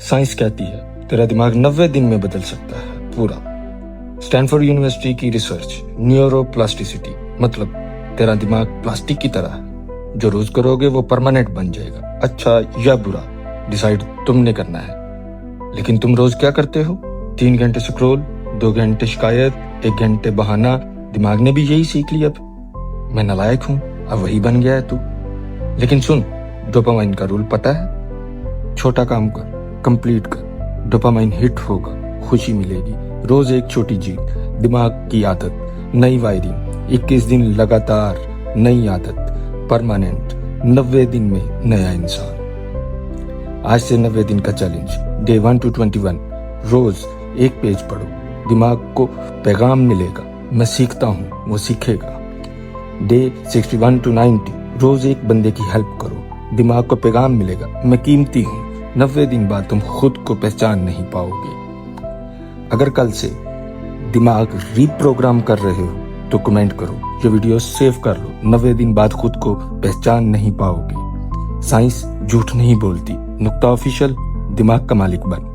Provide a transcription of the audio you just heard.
Science कहती है तेरा दिमाग 90 दिन में बदल सकता है पूरा। स्टैनफोर्ड यूनिवर्सिटी की रिसर्च, न्यूरोप्लास्टिसिटी, मतलब तेरा दिमाग प्लास्टिक की तरह है, जो रोज करोगे वो परमानेंट बन जाएगा। अच्छा या बुरा डिसाइड तुमने करना है। लेकिन तुम रोज क्या करते हो? 3 घंटे स्क्रॉल, 2 घंटे शिकायत, 1 घंटे बहाना। दिमाग ने भी यही सीख लिया। अब मैं नालायक हूं, अब वही बन गया है तू। लेकिन सुन, डोपामाइन का रूल पता है? छोटा काम कर, कंप्लीट कर, डोपामाइन हिट होगा, खुशी मिलेगी। रोज एक छोटी जीत, दिमाग की आदत, नई वायरिंग, 21 दिन लगातार, नई आदत, परमानेंट, 90 दिन में नया इंसान। आज से 90 दिन का चैलेंज, डे 1 to 21, रोज एक पेज पढ़ो, दिमाग को पैगाम मिलेगा, मैं सीखता हूँ वो सीखेगा। डे 61 to 90, रोज एक बंदे की हेल्प करो, दिमाग को पैगाम मिलेगा, मैं कीमती हूँ। 90 दिन बाद तुम खुद को पहचान नहीं पाओगे। अगर कल से दिमाग रीप्रोग्राम कर रहे हो तो कमेंट करो, ये वीडियो सेव कर लो। 90 दिन बाद खुद को पहचान नहीं पाओगे। साइंस झूठ नहीं बोलती। नुक्ता ऑफिशियल, दिमाग का मालिक बन।